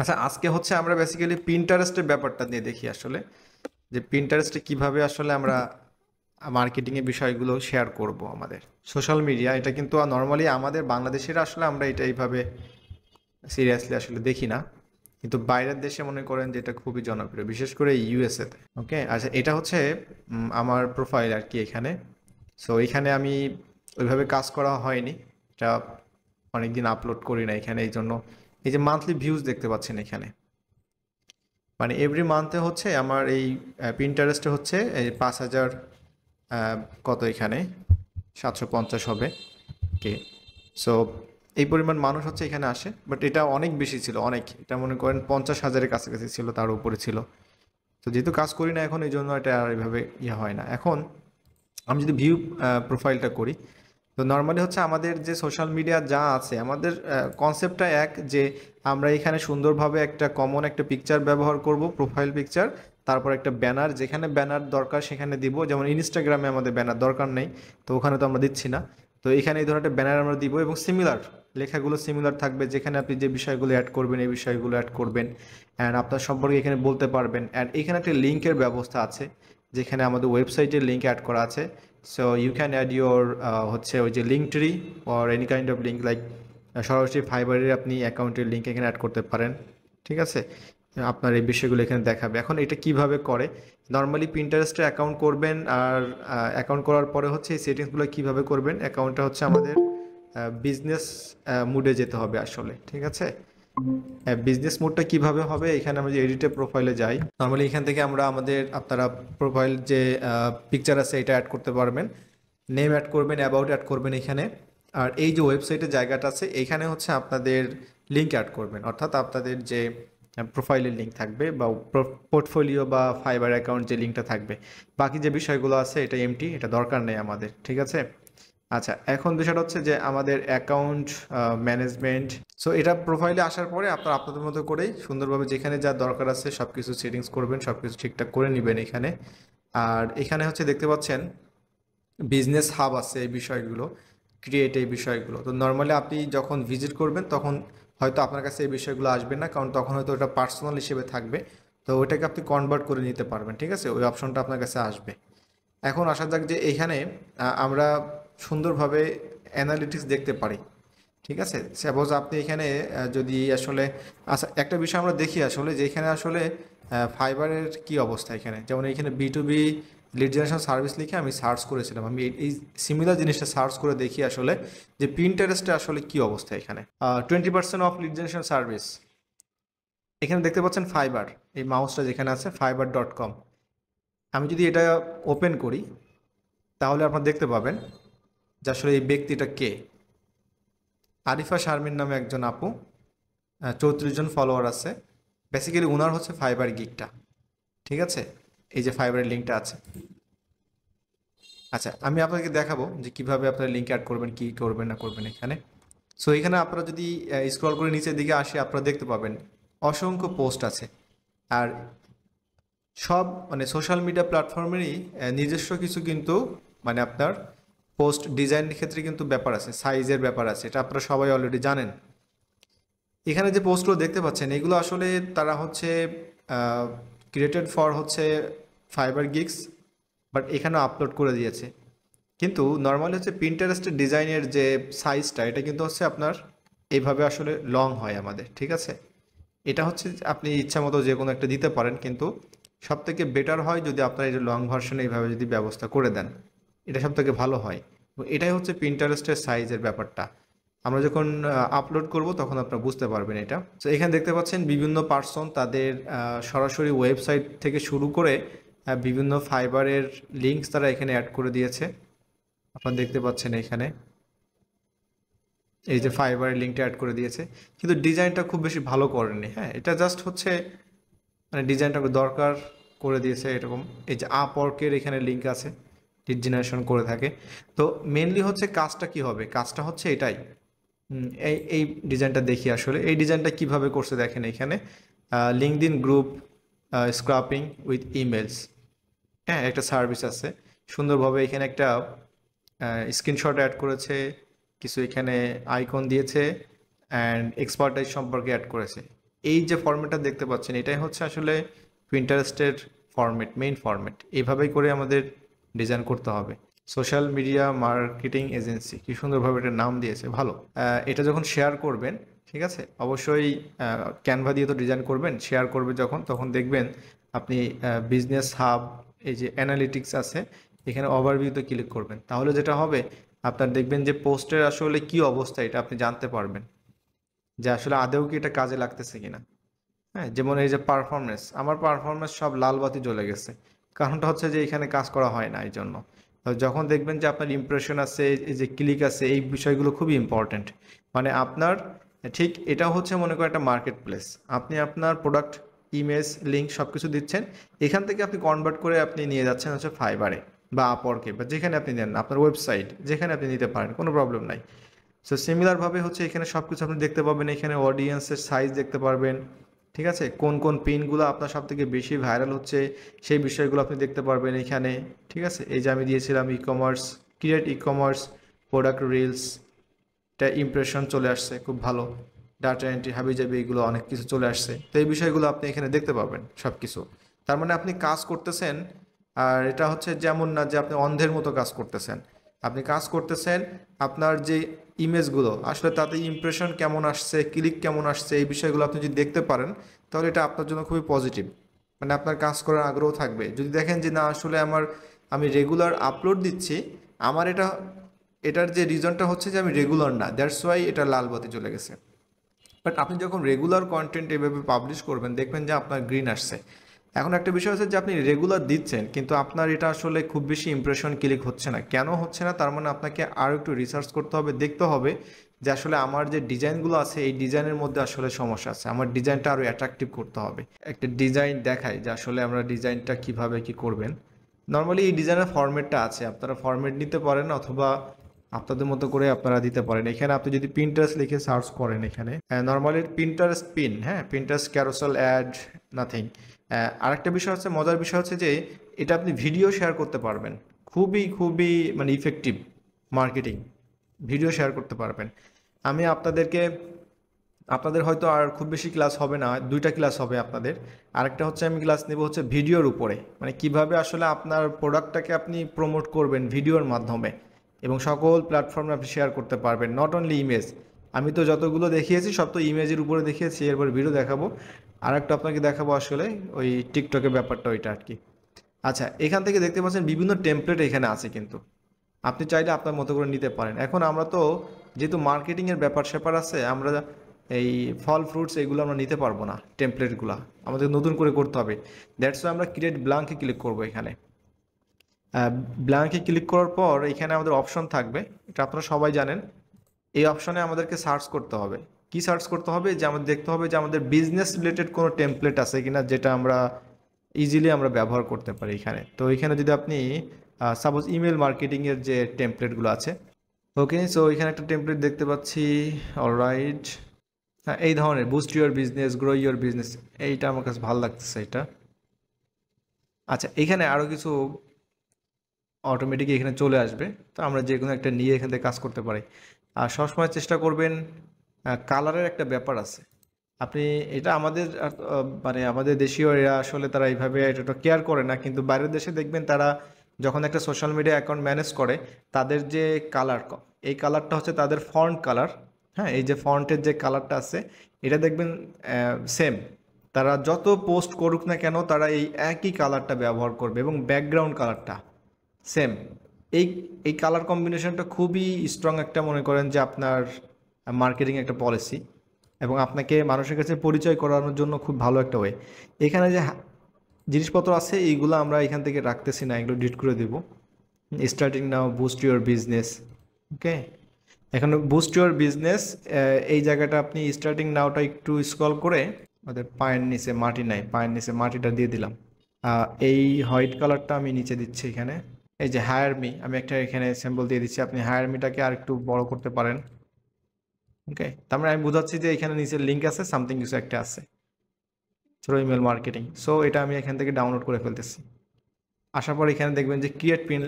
আচ্ছা, আজকে হচ্ছে আমরা বেসিক্যালি পিন্টারেস্টের ব্যাপারটা নিয়ে দেখি আসলে, যে পিন্টারেস্টে কিভাবে আসলে আমরা মার্কেটিং এর বিষয়গুলো শেয়ার করব আমাদের সোশ্যাল মিডিয়া। এটা কিন্তু নর্মালি আমাদের বাংলাদেশের আসলে আমরা এটা এইভাবে সিরিয়াসলি আসলে দেখি না, কিন্তু বাইরের দেশে মনে করেন যে এটা খুবই জনপ্রিয়, বিশেষ করে ইউএসএ তে। ওকে, আচ্ছা, এটা হচ্ছে আমার প্রোফাইল আর কি এখানে। সো এখানে আমি ওইভাবে কাজ করা হয়নি, এটা অনেকদিন আপলোড করি না এখানে, এই জন্য এই যে মান্থলি ভিউজ দেখতে পাচ্ছেন এখানে, মানে এভরি মান্থে হচ্ছে আমার এই পিন্টারেস্টে হচ্ছে এই 5,000 কত এখানে 750 হবে। ওকে, সো এই পরিমাণ মানুষ হচ্ছে এখানে আসে, বাট এটা অনেক বেশি ছিল, অনেক, এটা মনে করেন 50,000-এর কাছাকাছি ছিল, তার উপরে ছিল। তো যেহেতু কাজ করি না এখন, এই জন্য এটা আর এভাবে ইয়ে হয় না। এখন আমি যদি ভিউ প্রোফাইলটা করি, তো নর্মালি হচ্ছে আমাদের যে সোশ্যাল মিডিয়া যা আছে, আমাদের কনসেপ্টটা এক, যে আমরা এখানে সুন্দরভাবে একটা কমন একটা পিকচার ব্যবহার করব, প্রোফাইল পিকচার, তারপর একটা ব্যানার, যেখানে ব্যানার দরকার সেখানে দিব। যেমন ইনস্টাগ্রামে আমাদের ব্যানার দরকার নেই, তো ওখানে তো আমরা দিচ্ছি না। তো এখানে এই ধরনের একটা ব্যানার আমরা দিব, এবং সিমিলার লেখাগুলো সিমিলার থাকবে, যেখানে আপনি যে বিষয়গুলো অ্যাড করবেন এই বিষয়গুলো অ্যাড করবেন, অ্যান্ড আপনার সম্পর্কে এখানে বলতে পারবেন। অ্যান্ড এখানে একটা লিঙ্কের ব্যবস্থা আছে, যেখানে আমাদের ওয়েবসাইটের লিঙ্ক অ্যাড করা আছে। So you can add your হচ্ছে ওই যে link tree or any kind of link, like সরাসরি ফাইবারের আপনি অ্যাকাউন্টের লিঙ্ক এখানে অ্যাড করতে পারেন। ঠিক আছে, আপনার এই বিষয়গুলো এখানে দেখাবে। এখন এটা কিভাবে করে, নর্মালি পিন্টারেস্টে অ্যাকাউন্ট করবেন, আর অ্যাকাউন্ট করার পরে হচ্ছে এই সেটিংসগুলো কিভাবে করবেন, অ্যাকাউন্টটা হচ্ছে আমাদের বিজনেস মুডে যেতে হবে আসলে। ঠিক আছে, বিজনেস মোডটা কিভাবে হবে, এখানে আমরা যে এডিটে প্রোফাইলে যাই, নর্মালি এখান থেকে আমরা আমাদের আপনারা প্রোফাইল যে পিকচার আছে এটা অ্যাড করতে পারবেন, নেম অ্যাড করবেন, অ্যাবাউট অ্যাড করবেন এখানে। আর এই যে ওয়েবসাইটের জায়গাটা আছে, এইখানে হচ্ছে আপনাদের লিঙ্ক অ্যাড করবেন, অর্থাৎ আপনাদের যে প্রোফাইলের লিঙ্ক থাকবে, বা পোর্টফোলিও বা ফাইবার অ্যাকাউন্ট যে লিঙ্কটা থাকবে। বাকি যে বিষয়গুলো আছে এটা এমটি, এটা দরকার নেই আমাদের। ঠিক আছে, আচ্ছা, এখন বিষয়টা হচ্ছে যে আমাদের অ্যাকাউন্ট ম্যানেজমেন্ট। সো এটা প্রোফাইলে আসার পরে আপনারা আপনাদের মতো করেই সুন্দরভাবে যেখানে যা দরকার আছে সব কিছু সেটিংস করবেন, সব কিছু ঠিকঠাক করে নেবেন এখানে। আর এখানে হচ্ছে দেখতে পাচ্ছেন বিজনেস হাব আছে, এই বিষয়গুলো ক্রিয়েট, এই বিষয়গুলো তো নর্মালি আপনি যখন ভিজিট করবেন তখন হয়তো আপনার কাছে এই বিষয়গুলো আসবে না, কারণ তখন হয়তো ওটা পার্সোনাল হিসেবে থাকবে। তো ওইটাকে আপনি কনভার্ট করে নিতে পারবেন। ঠিক আছে, ওই অপশনটা আপনার কাছে আসবে। এখন আসা যাক যে এইখানে আমরা সুন্দরভাবে অ্যানালিটিক্স দেখতে পারি। ঠিক আছে, সাপোজ আপনি এখানে যদি আসলে, আচ্ছা, একটা বিষয় আমরা দেখি আসলে, যে এখানে আসলে ফাইবারের কি অবস্থা এখানে, যেমন এখানে বি2বি লিড জেনারেশন সার্ভিস লিখে আমি সার্চ করেছিলাম, আমি এই সিমিলার জিনিসটা সার্চ করে দেখি আসলে যে পিন্টারেস্টে আসলে কি অবস্থা এখানে। 20% অফ লিড জেনারেশন সার্ভিস, এখানে দেখতে পাচ্ছেন ফাইবার, এই মাউসটা যেখানে আছে fiber.com। আমি যদি এটা ওপেন করি, তাহলে আপনারা দেখতে পাবেন যে আসলে এই ব্যক্তিটা কে। আরিফা শারমিন নামে একজন আপু, 34 জন ফলোয়ার আছে। বেসিক্যালি ওনার হচ্ছে ফাইবার গিগটা। ঠিক আছে, এই যে ফাইবারের লিঙ্কটা আছে। আচ্ছা, আমি আপনাকে দেখাবো যে কিভাবে আপনারা লিঙ্ক অ্যাড করবেন, কি করবেন না করবেন এখানে। সো এখানে আপনারা যদি স্ক্রল করে নিচের দিকে আসে, আপনারা দেখতে পাবেন অসংখ্য পোস্ট আছে। আর সব মানে সোশ্যাল মিডিয়া প্ল্যাটফর্মেরই নিজস্ব কিছু কিন্তু মানে আপনার পোস্ট ডিজাইনের ক্ষেত্রে কিন্তু ব্যাপার আছে, সাইজের ব্যাপার আছে, এটা আপনারা সবাই অলরেডি জানেন। এখানে যে পোস্টগুলো দেখতে পাচ্ছেন এগুলো আসলে তারা হচ্ছে ক্রিয়েটেড ফর হচ্ছে ফাইবার গিগস, বাট এখানে আপলোড করে দিয়েছে। কিন্তু নর্মালি হচ্ছে পিন্টারেস্টের ডিজাইনের যে সাইজটা, এটা কিন্তু হচ্ছে আপনার এইভাবে আসলে লং হয় আমাদের। ঠিক আছে, এটা হচ্ছে আপনি ইচ্ছা মতো যে কোনো একটা দিতে পারেন, কিন্তু সব থেকে বেটার হয় যদি আপনার এই যে লং ভার্সনে এইভাবে যদি ব্যবস্থা করে দেন, এটা সব থেকে ভালো হয়। এবং এটাই হচ্ছে পিন্টারেস্টের সাইজের ব্যাপারটা। আমরা যখন আপলোড করব তখন আপনারা বুঝতে পারবেন এটা। তো এখানে দেখতে পাচ্ছেন বিভিন্ন পার্সন তাদের সরাসরি ওয়েবসাইট থেকে শুরু করে বিভিন্ন ফাইবারের লিঙ্কস তারা এখানে অ্যাড করে দিয়েছে। আপনারা দেখতে পাচ্ছেন এখানে এই যে ফাইবারের লিঙ্কটা অ্যাড করে দিয়েছে, কিন্তু ডিজাইনটা খুব বেশি ভালো করেনি। হ্যাঁ, এটা জাস্ট হচ্ছে মানে ডিজাইনটা দরকার করে দিয়েছে এরকম। এই যে আপওয়ার্কের এখানে লিঙ্ক আছে, লিড জেনারেশন করে থাকে। তো মেনলি হচ্ছে কাজটা কি হবে, কাজটা হচ্ছে এটাই। এই ডিজাইনটা দেখি আসলে এই ডিজাইনটা কিভাবে করছে, দেখেন এখানে LinkedIn group scraping with emails. হ্যাঁ, একটা সার্ভিস আছে, সুন্দরভাবে এখানে একটা স্ক্রিনশট অ্যাড করেছে, কিছু এখানে আইকন দিয়েছে, অ্যান্ড এক্সপার্টাইজ সম্পর্কে অ্যাড করেছে। এই যে ফরম্যাটটা দেখতে পাচ্ছেন এটাই হচ্ছে আসলে পিন্টারেস্টের ফরম্যাট, মেইন ফরম্যাট। এইভাবেই করে আমাদের ডিজাইন করতে হবে। সোশ্যাল মিডিয়া মার্কেটিং এজেন্সি, কি সুন্দরভাবে এটার নাম দিয়েছে, ভালো। এটা যখন শেয়ার করবেন, ঠিক আছে, অবশ্যই ক্যানভা দিয়ে তো ডিজাইন করবেন, শেয়ার করবে যখন, তখন দেখবেন আপনি বিজনেস হাব, এই যে অ্যানালিটিক্স আছে, এখানে ওভারভিউতে ক্লিক করবেন, তাহলে যেটা হবে আপনার দেখবেন যে পোস্টের আসলে কি অবস্থা এটা আপনি জানতে পারবেন, যে আসলে আদৌ কি এটা কাজে লাগতেছে কিনা। হ্যাঁ, যেমন এই যে পারফরমেন্স, আমার পারফরমেন্স সব লাল বাতি জ্বলে গেছে, কারণটা হচ্ছে যে এখানে কাজ করা হয় না এই জন্য। তো যখন দেখবেন যে আপনার ইমপ্রেশন আছে, এই যে ক্লিক আছে, এই বিষয়গুলো খুবই ইম্পর্ট্যান্ট। মানে আপনার ঠিক এটা হচ্ছে মনে করেন একটা মার্কেট প্লেস, আপনি আপনার প্রোডাক্ট, ইমেজ, লিঙ্ক সব কিছু দিচ্ছেন, এখান থেকে আপনি কনভার্ট করে আপনি নিয়ে যাচ্ছেন হচ্ছে ফাইবারে বা আপওয়ার্কে বা যেখানে আপনি নেন, আপনার ওয়েবসাইট যেখানে আপনি নিতে পারেন, কোনো প্রবলেম নাই। সো সিমিলারভাবে হচ্ছে এখানে সব কিছু আপনি দেখতে পাবেন, এখানে অডিয়েন্সের সাইজ দেখতে পারবেন, ঠিক আছে, কোন কোন পিনগুলো আপনার সব থেকে বেশি ভাইরাল হচ্ছে সেই বিষয়গুলো আপনি দেখতে পারবেন এখানে, ঠিক আছে। এই যে আমি দিয়েছিলাম e commerce, create e commerce, product reels, এটা ইমপ্রেশন চলে আসছে খুব ভালো, ডাটা এন্ট্রি হাবিজাবি, এগুলো অনেক কিছু চলে আসছে। তো এই বিষয়গুলো আপনি এখানে দেখতে পাবেন সব কিছু। তার মানে আপনি কাজ করতেছেন, আর এটা হচ্ছে যেমন না যে আপনি অন্ধের মতো কাজ করতেছেন, আপনি কাজ করতেছেন, আপনার যে ইমেজগুলো আসলে তাতে ইমপ্রেশন কেমন আসছে, ক্লিক কেমন আসছে, এই বিষয়গুলো আপনি যদি দেখতে পারেন তাহলে এটা আপনার জন্য খুবই পজিটিভ। মানে আপনার কাজ করার আগ্রহ থাকবে। যদি দেখেন যে না আসলে আমি রেগুলার আপলোড দিচ্ছি, আমার এটার যে রিজনটা হচ্ছে যে আমি রেগুলার না, দ্যাটস ওয়াই এটা লাল বাতি চলে গেছে। বাট আপনি যখন রেগুলার কন্টেন্ট এভাবে পাবলিশ করবেন দেখবেন যে আপনার গ্রিন আসছে। এখন একটা বিষয় হচ্ছে যে আপনি রেগুলার দিচ্ছেন কিন্তু আপনার এটা আসলে খুব বেশি ইমপ্রেশন ক্লিক হচ্ছে না, কেন হচ্ছে না? তার মানে আপনাকে আরও একটু রিসার্চ করতে হবে, দেখতে হবে যে আসলে আমার যে ডিজাইনগুলো আছে এই ডিজাইনের মধ্যে আসলে সমস্যা আছে, আমার ডিজাইনটা আরও অ্যাট্রাকটিভ করতে হবে। একটা ডিজাইন দেখাই যে আসলে আমরা ডিজাইনটা কিভাবে কি করবেন। নর্মালি এই ডিজাইনের ফরম্যাটটা আছে, আপনারা ফরম্যাট নিতে পারেন অথবা আপনাদের মতো করে আপনারা দিতে পারেন। এখানে আপনি যদি পিন্টারেস্ট লিখে সার্চ করেন, এখানে নর্মালি পিন্টারেস্ট পিন, হ্যাঁ, পিন্টারেস্ট ক্যারোসেল অ্যাড, নাথিং। আরেকটা বিষয় হচ্ছে, মজার বিষয় হচ্ছে যে এটা আপনি ভিডিও শেয়ার করতে পারবেন, খুবই খুবই মানে ইফেক্টিভ মার্কেটিং, ভিডিও শেয়ার করতে পারবেন। আমি আপনাদের হয়তো আর খুব বেশি ক্লাস হবে না, দুইটা ক্লাস হবে আপনাদের। আরেকটা হচ্ছে আমি ক্লাস নেব হচ্ছে ভিডিওর উপরে, মানে কিভাবে আসলে আপনার প্রোডাক্টটাকে আপনি প্রমোট করবেন ভিডিওর মাধ্যমে এবং সকল প্ল্যাটফর্মে আপনি শেয়ার করতে পারবেন, নট অনলি ইমেজ। আমি তো যতগুলো দেখিয়েছি সব তো ইমেজের উপরে দেখিয়েছি, এরপর ভিডিও দেখাবো। আরেকটা আপনাকে দেখাবো আসলে ওই টিকটকের ব্যাপারটা, ওইটা আর কি। আচ্ছা, এখান থেকে দেখতে পাচ্ছেন বিভিন্ন টেমপ্লেট এখানে আছে, কিন্তু আপনি চাইলে আপনার মতো করে নিতে পারেন। এখন আমরা তো যেহেতু মার্কেটিংয়ের ব্যাপার স্যাপার আছে, আমরা এই ফল ফ্রুটস এগুলো আমরা নিতে পারবো না, টেমপ্লেটগুলো আমাদের নতুন করে করতে হবে। দ্যাটস ওয়াই আমরা ক্রিয়েট ব্ল্যাঙ্কে ক্লিক করবো। এখানে ব্ল্যাঙ্কে ক্লিক করার পর এখানে আমাদের অপশন থাকবে, এটা আপনারা সবাই জানেন। এই অপশনে আমাদেরকে সার্চ করতে হবে। কি সার্চ করতে হবে? যে আমাদের দেখতে হবে যে আমাদের বিজনেস রিলেটেড কোনো টেমপ্লেট আছে কিনা, যেটা আমরা ইজিলি আমরা ব্যবহার করতে পারি এখানে। তো এখানে যদি আপনি সাপোজ ইমেল মার্কেটিংয়ের যে টেমপ্লেটগুলো আছে, ওকে, সো এখানে একটা টেমপ্লেট দেখতে পাচ্ছি, অলরাইট। হ্যাঁ, এই ধরনের boost your business, grow your business, এইটা আমার কাছে ভালো লাগতেছে এটা। আচ্ছা, এখানে আরও কিছু অটোমেটিক এখানে চলে আসবে, তো আমরা যে কোনো একটা নিয়ে এখান থেকে কাজ করতে পারি। আর সবসময় চেষ্টা করবেন, কালারের একটা ব্যাপার আছে, আপনি এটা আমাদের মানে আমাদের দেশীয় এরা আসলে তারা এইভাবে এটা কেয়ার করে না, কিন্তু বাইরের দেশে দেখবেন তারা যখন একটা সোশ্যাল মিডিয়া অ্যাকাউন্ট ম্যানেজ করে, তাদের যে কালার, এই কালারটা হচ্ছে তাদের ফন্ট কালার। হ্যাঁ, এই যে ফন্টের যে কালারটা আছে এটা দেখবেন সেম, তারা যত পোস্ট করুক না কেন তারা এই একই কালারটা ব্যবহার করবে এবং ব্যাকগ্রাউন্ড কালারটা সেম। এই এই কালার কম্বিনেশনটা খুবই স্ট্রং একটা, মনে করেন যে আপনার মার্কেটিং একটা পলিসি, এবং আপনাকে মানুষের কাছে পরিচয় করানোর জন্য খুব ভালো একটা ওয়ে। এখানে যে জিনিসপত্র আছে এইগুলো আমরা এখান থেকে রাখতেছি না, এগুলো ডিলিট করে দেব। Starting now boost your business, okay. এখন বুস্ট ইউর বিজনেস, এই জায়গাটা আপনি স্টার্টিং নাওটা একটু স্ক্রল করে ওদের পায়ের নিচে মাটি নাই, পায়ের নিচে মাটিটা দিয়ে দিলাম। এই হোয়াইট কালারটা আমি নিচে দিচ্ছি এখানে। এই যে হায়ার মি, আমি একটা এখানে সিম্বল দিয়ে দিচ্ছি, আপনি হায়ার মিটাকে আর একটু বড় করতে পারেন, ওকে। তার মানে আমি বোঝাচ্ছি যে এখানে নিচে লিঙ্ক আছে, সামথিং কিছু একটা আছে, থ্রো ইমেল মার্কেটিং। সো এটা আমি এখান থেকে ডাউনলোড করে ফেলতেছি। আসার পর এখানে দেখবেন যে ক্রিয়েট পিন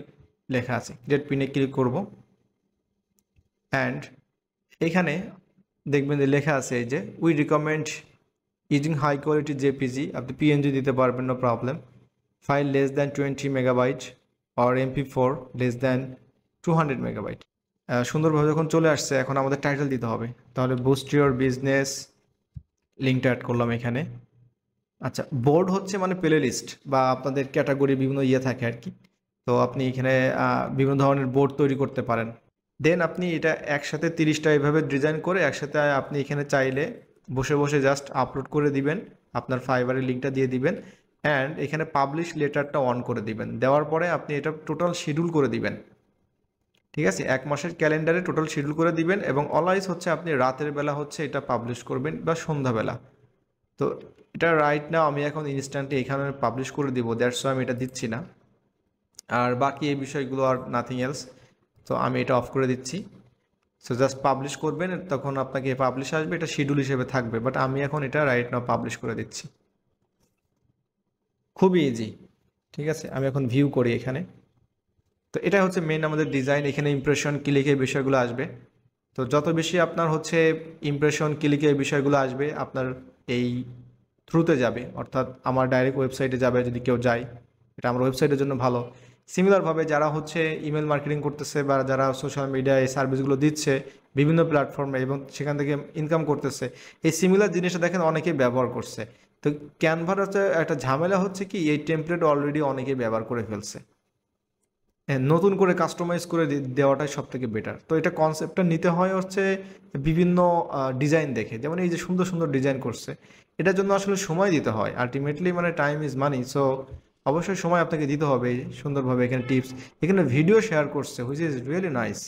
লেখা আছে, ক্রিয়েট পিনে ক্লিক করব। অ্যান্ড এইখানে দেখবেন যে লেখা আছে এই যে we recommend using high quality JPG, আপনি পিএনজি দিতে পারবেন, no problem. File less than 20 megabyte or MP4 less than 200 megabyte. সুন্দরভাবে যখন চলে আসছে, এখন আমাদের টাইটেল দিতে হবে। তাহলে বুস্ট ইউর বিজনেস, লিঙ্কটা অ্যাড করলাম এখানে। আচ্ছা, বোর্ড হচ্ছে মানে প্লে লিস্ট বা আপনাদের ক্যাটাগরি বিভিন্ন ইয়ে থাকে আর কি। তো আপনি এখানে বিভিন্ন ধরনের বোর্ড তৈরি করতে পারেন। দেন আপনি এটা একসাথে 30টা এভাবে ডিজাইন করে একসাথে আপনি এখানে চাইলে বসে বসে জাস্ট আপলোড করে দিবেন, আপনার ফাইবারের লিঙ্কটা দিয়ে দিবেন, অ্যান্ড এখানে পাবলিশ লেটারটা অন করে দিবেন। দেওয়ার পরে আপনি এটা টোটাল শিডিউল করে দিবেন। ঠিক আছে, 1 মাসের ক্যালেন্ডারে টোটাল শিডিউল করে দিবেন, এবং অলওয়েজ হচ্ছে আপনি রাতের বেলা হচ্ছে এটা পাবলিশ করবেন বা সন্ধ্যাবেলা। তো এটা রাইট নাও আমি এখন ইনস্ট্যান্টলি এখানে পাবলিশ করে দিব, দ্যাটস ওয়াই আমি এটা দিচ্ছি না। আর বাকি এই বিষয়গুলো আর নাথিং এলস। তো আমি এটা অফ করে দিচ্ছি। সো জাস্ট পাবলিশ করবেন, তখন আপনাকে পাবলিশ আসবে, এটা শিডিউল হিসেবে থাকবে, বাট আমি এখন এটা রাইট নাও পাবলিশ করে দিচ্ছি। খুবই ইজি। ঠিক আছে, আমি এখন ভিউ করি এখানে। তো এটা হচ্ছে মেন আমাদের ডিজাইন। এখানে ইমপ্রেশন ক্লিকের বিষয়গুলো আসবে। তো যত বেশি আপনার হচ্ছে ইমপ্রেশন ক্লিকের বিষয়গুলো আসবে, আপনার এই থ্রুতে যাবে, অর্থাৎ আমার ডাইরেক্ট ওয়েবসাইটে যাবে যদি কেউ যায়, এটা আমার ওয়েবসাইটের জন্য ভালো। সিমিলারভাবে যারা হচ্ছে ইমেল মার্কেটিং করতেছে বা যারা সোশ্যাল মিডিয়ায় এই সার্ভিসগুলো দিচ্ছে বিভিন্ন প্ল্যাটফর্মে এবং সেখান থেকে ইনকাম করতেছে, এই সিমিলার জিনিসটা দেখেন অনেকেই ব্যবহার করছে। তো ক্যানভার হচ্ছে একটা ঝামেলা হচ্ছে কি, এই টেমপ্লেট অলরেডি অনেকেই ব্যবহার করে ফেলছে। হ্যাঁ, নতুন করে কাস্টমাইজ করে দেওয়াটাই সব থেকে বেটার। তো এটা কনসেপ্টটা নিতে হয় হচ্ছে বিভিন্ন ডিজাইন দেখে, যেমন এই যে সুন্দর সুন্দর ডিজাইন করছে, এটার জন্য আসলে সময় দিতে হয়। আলটিমেটলি মানে টাইম ইজ মানি। সো অবশ্যই সময় আপনাকে দিতে হবে। সুন্দরভাবে এখানে টিপস, এখানে ভিডিও শেয়ার করছে, হুইচ ইজ রিয়েলি নাইস।